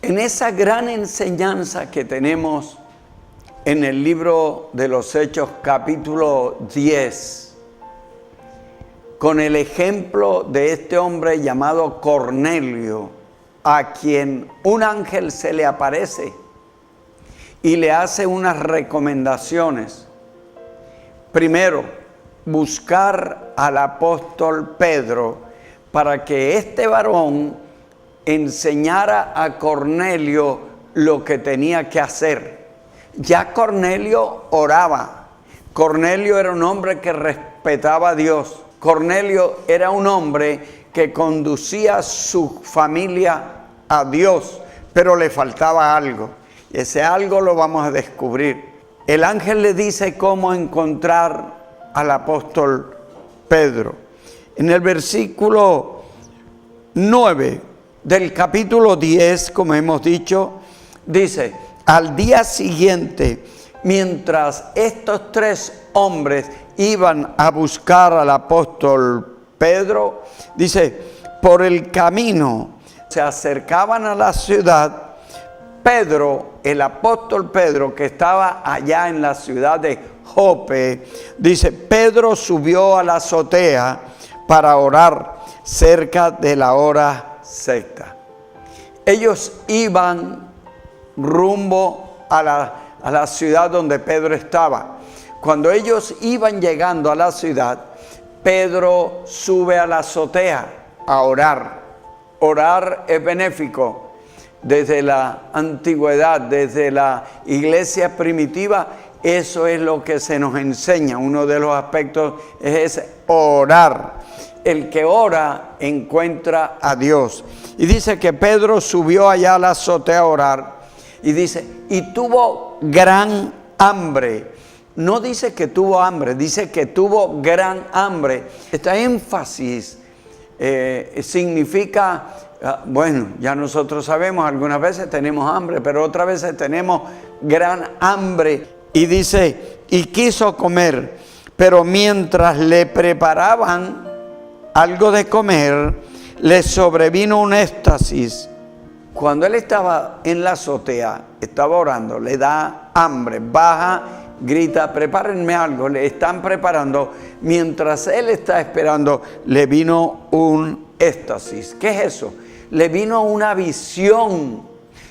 En esa gran enseñanza que tenemos en el libro de los Hechos, capítulo 10, con el ejemplo de este hombre llamado Cornelio, a quien un ángel se le aparece y le hace unas recomendaciones. Primero, buscar al apóstol Pedro para que este varón enseñara a Cornelio lo que tenía que hacer. Ya Cornelio oraba. Cornelio era un hombre que respetaba a Dios. Cornelio era un hombre que conducía a su familia a Dios, pero le faltaba algo. Y ese algo lo vamos a descubrir. El ángel le dice cómo encontrar al apóstol Pedro. En el versículo 9 del capítulo 10, como hemos dicho, dice: al día siguiente, mientras estos tres hombres iban a buscar al apóstol Pedro, dice, por el camino se acercaban a la ciudad. Pedro, el apóstol Pedro, que estaba allá en la ciudad de Jope, dice, Pedro subió a la azotea para orar cerca de la hora sexta. Ellos iban rumbo a la ciudad donde Pedro estaba. Cuando ellos iban llegando a la ciudad, Pedro sube a la azotea a orar. Orar es benéfico. Desde la antigüedad, desde la iglesia primitiva, eso es lo que se nos enseña. Uno de los aspectos es ese, orar. El que ora encuentra a Dios. Y dice que Pedro subió allá a la azotea a orar. Y dice, y tuvo gran hambre. No dice que tuvo hambre, dice que tuvo gran hambre. Este énfasis significa... bueno, ya nosotros sabemos, algunas veces tenemos hambre, pero otras veces tenemos gran hambre. Y dice, y quiso comer, pero mientras le preparaban algo de comer, le sobrevino un éxtasis. Cuando él estaba en la azotea, estaba orando, le da hambre, baja, grita, prepárenme algo, le están preparando. Mientras él está esperando, le vino un éxtasis. ¿Qué es eso? Le vino una visión.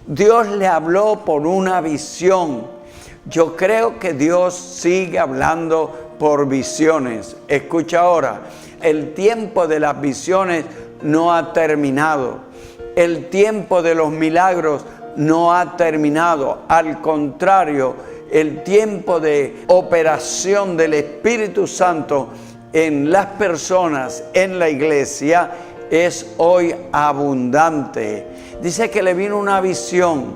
Dios le habló por una visión. Yo creo que Dios sigue hablando por visiones. Escucha ahora, el tiempo de las visiones no ha terminado. El tiempo de los milagros no ha terminado. Al contrario, el tiempo de operación del Espíritu Santo en las personas, en la iglesia, es hoy abundante. Dice que le vino una visión.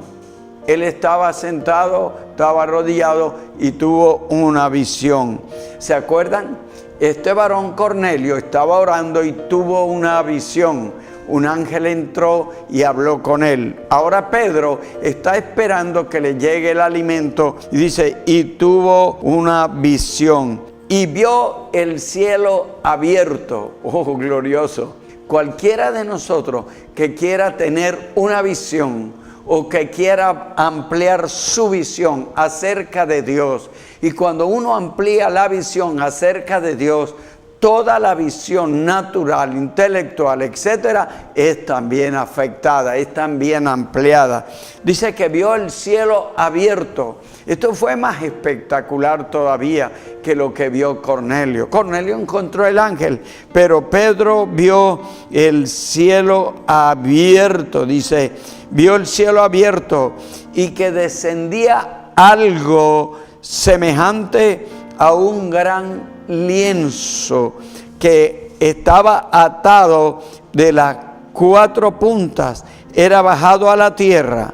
Él estaba sentado, estaba arrodillado y tuvo una visión. ¿Se acuerdan? Este varón Cornelio estaba orando y tuvo una visión. Un ángel entró y habló con él. Ahora Pedro está esperando que le llegue el alimento y dice, y tuvo una visión. Y vio el cielo abierto. Oh, glorioso. Cualquiera de nosotros que quiera tener una visión o que quiera ampliar su visión acerca de Dios, y cuando uno amplía la visión acerca de Dios, toda la visión natural, intelectual, etcétera, es también afectada, es también ampliada. Dice que vio el cielo abierto. Esto fue más espectacular todavía que lo que vio Cornelio. Cornelio encontró el ángel, pero Pedro vio el cielo abierto. Dice, vio el cielo abierto y que descendía algo semejante a un gran lienzo que estaba atado de las cuatro puntas, era bajado a la tierra.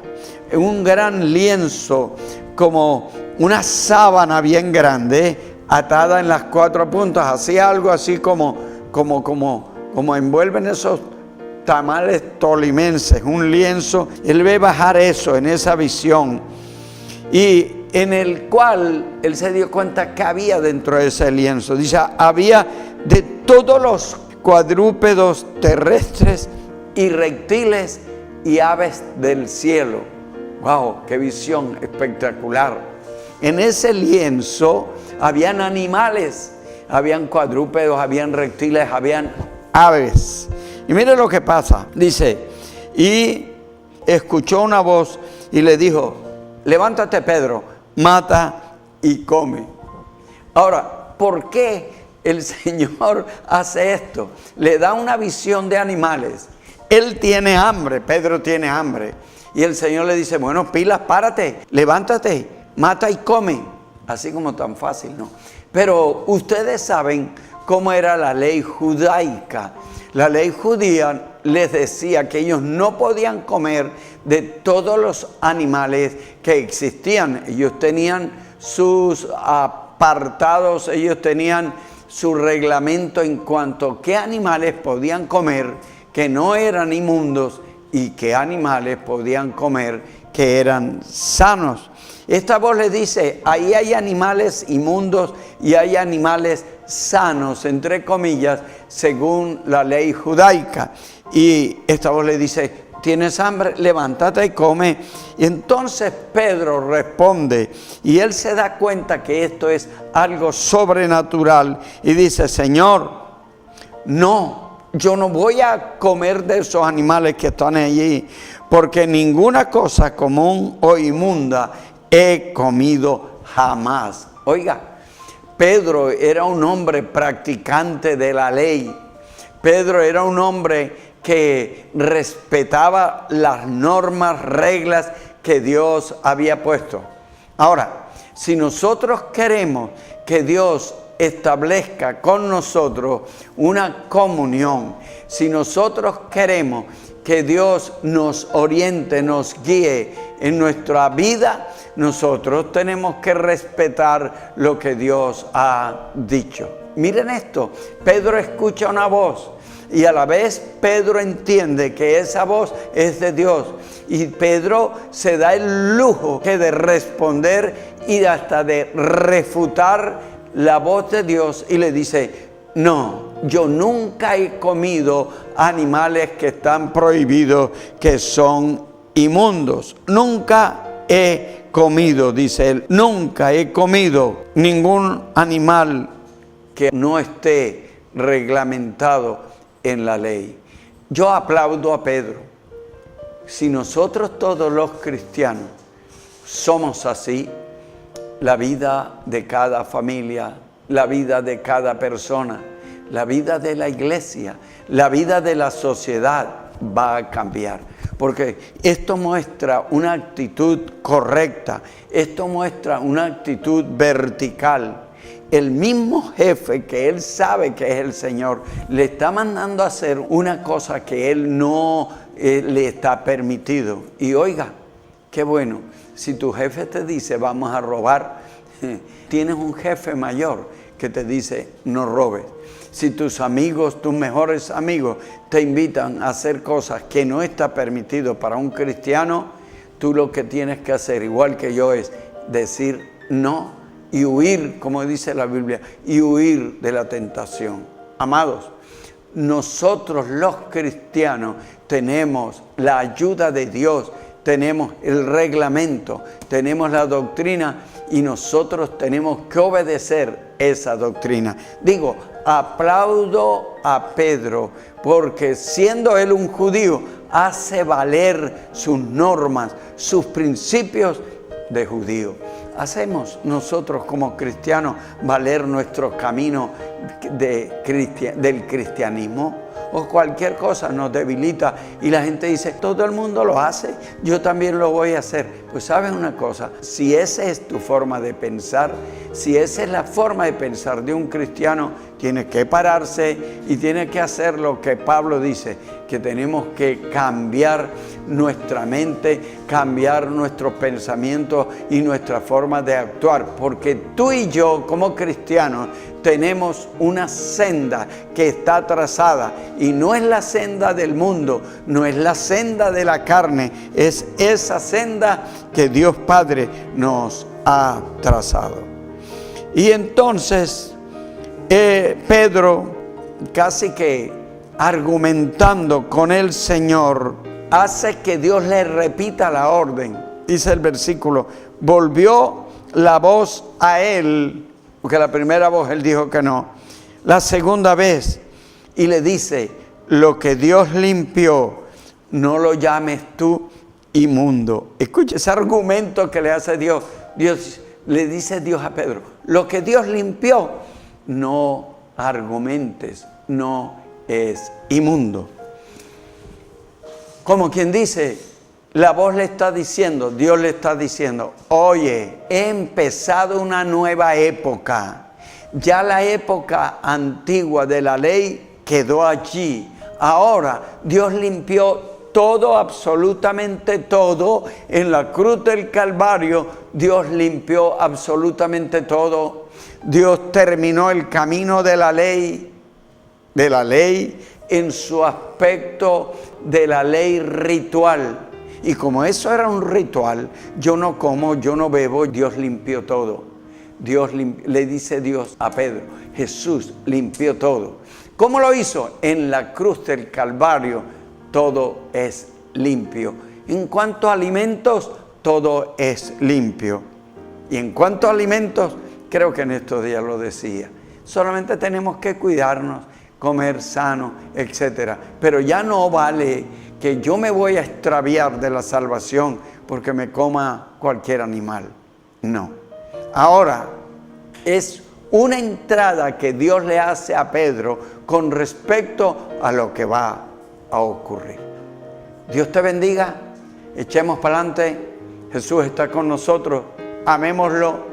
Un gran lienzo, como una sábana bien grande, atada en las cuatro puntas. Hacía algo así como envuelven esos tamales tolimenses, un lienzo. Él ve bajar eso en esa visión, y en el cual él se dio cuenta que había dentro de ese lienzo. Dice, había de todos los cuadrúpedos terrestres y reptiles y aves del cielo. ¡Wow! ¡Qué visión espectacular! En ese lienzo habían animales, habían cuadrúpedos, habían reptiles, habían aves. Y mire lo que pasa. Dice, y escuchó una voz y le dijo, levántate, Pedro, mata y come. Ahora, ¿por qué el Señor hace esto? Le da una visión de animales. Él tiene hambre, Pedro tiene hambre. Y el Señor le dice, bueno, pilas, párate, levántate, mata y come. Así como tan fácil, ¿no? Pero ustedes saben cómo era la ley judaica. La ley judía les decía que ellos no podían comer de todos los animales que existían. Ellos tenían sus apartados, ellos tenían su reglamento en cuanto a qué animales podían comer que no eran inmundos y qué animales podían comer que eran sanos. Esta voz le dice, ahí hay animales inmundos y hay animales sanos, entre comillas, según la ley judaica. Y esta voz le dice, ¿tienes hambre? Levántate y come. Y entonces Pedro responde, y él se da cuenta que esto es algo sobrenatural, y dice, Señor, no, yo no voy a comer de esos animales que están allí, porque ninguna cosa común o inmunda he comido jamás. Oiga, Pedro era un hombre practicante de la ley. Pedro era un hombre que respetaba las normas, reglas que Dios había puesto. Ahora, si nosotros queremos que Dios establezca con nosotros una comunión, si nosotros queremos que Dios nos oriente, nos guíe en nuestra vida, nosotros tenemos que respetar lo que Dios ha dicho. Miren esto, Pedro escucha una voz y a la vez Pedro entiende que esa voz es de Dios. Y Pedro se da el lujo de responder y hasta de refutar la voz de Dios y le dice, no, yo nunca he comido animales que están prohibidos, que son inmundos. Nunca he comido, dice él, nunca he comido ningún animal que no esté reglamentado en la ley. Yo aplaudo a Pedro. Si nosotros todos los cristianos somos así, la vida de cada familia, la vida de cada persona, la vida de la iglesia, la vida de la sociedad va a cambiar. Porque esto muestra una actitud correcta, esto muestra una actitud vertical. El mismo jefe que él sabe que es el Señor, le está mandando a hacer una cosa que él no le está permitido. Y oiga, qué bueno, si tu jefe te dice vamos a robar, tienes un jefe mayor que te dice no robes. Si tus amigos, tus mejores amigos te invitan a hacer cosas que no está permitido para un cristiano, tú lo que tienes que hacer, igual que yo, es decir no y huir, como dice la Biblia, y huir de la tentación. Amados, nosotros los cristianos tenemos la ayuda de Dios, tenemos el reglamento, tenemos la doctrina y nosotros tenemos que obedecer esa doctrina. Digo, aplaudo a Pedro porque siendo él un judío, hace valer sus normas, sus principios de judío. ¿Hacemos nosotros como cristianos valer nuestro camino del cristianismo? O cualquier cosa nos debilita y la gente dice, todo el mundo lo hace, yo también lo voy a hacer. Pues sabes una cosa, si esa es tu forma de pensar, si esa es la forma de pensar de un cristiano, tiene que pararse y tiene que hacer lo que Pablo dice, que tenemos que cambiar nuestra mente, cambiar nuestros pensamientos y nuestra forma de actuar, porque tú y yo como cristianos tenemos una senda que está trazada y no es la senda del mundo, no es la senda de la carne, es esa senda que Dios Padre nos ha trazado. Y entonces Pedro, casi que argumentando con el Señor, hace que Dios le repita la orden. Dice el versículo, volvió la voz a él, porque la primera voz él dijo que no, la segunda vez, y le dice, lo que Dios limpió, no lo llames tú inmundo. Escucha ese argumento que le hace Dios. Le dice Dios a Pedro, lo que Dios limpió, no argumentes, no es inmundo. Como quien dice, la voz le está diciendo, Dios le está diciendo, oye, he empezado una nueva época. Ya la época antigua de la ley quedó allí. Ahora Dios limpió todo, absolutamente todo. En la cruz del Calvario, Dios limpió absolutamente todo. Dios terminó el camino de la ley en su aspecto de la ley ritual. Y como eso era un ritual, yo no como, yo no bebo, Dios limpió todo. Le dice Dios a Pedro, Jesús limpió todo. ¿Cómo lo hizo? En la cruz del Calvario todo es limpio. En cuanto a alimentos, todo es limpio. Y en cuanto a alimentos, creo que en estos días lo decía, solamente tenemos que cuidarnos, comer sano, etc. Pero ya no vale que yo me voy a extraviar de la salvación porque me coma cualquier animal. No. Ahora, es una entrada que Dios le hace a Pedro con respecto a lo que va a ocurrir. Dios te bendiga, echemos para adelante, Jesús está con nosotros, amémoslo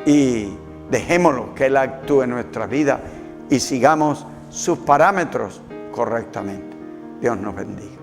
y dejémoslo que Él actúe en nuestra vida y sigamos sus parámetros correctamente. Dios nos bendiga.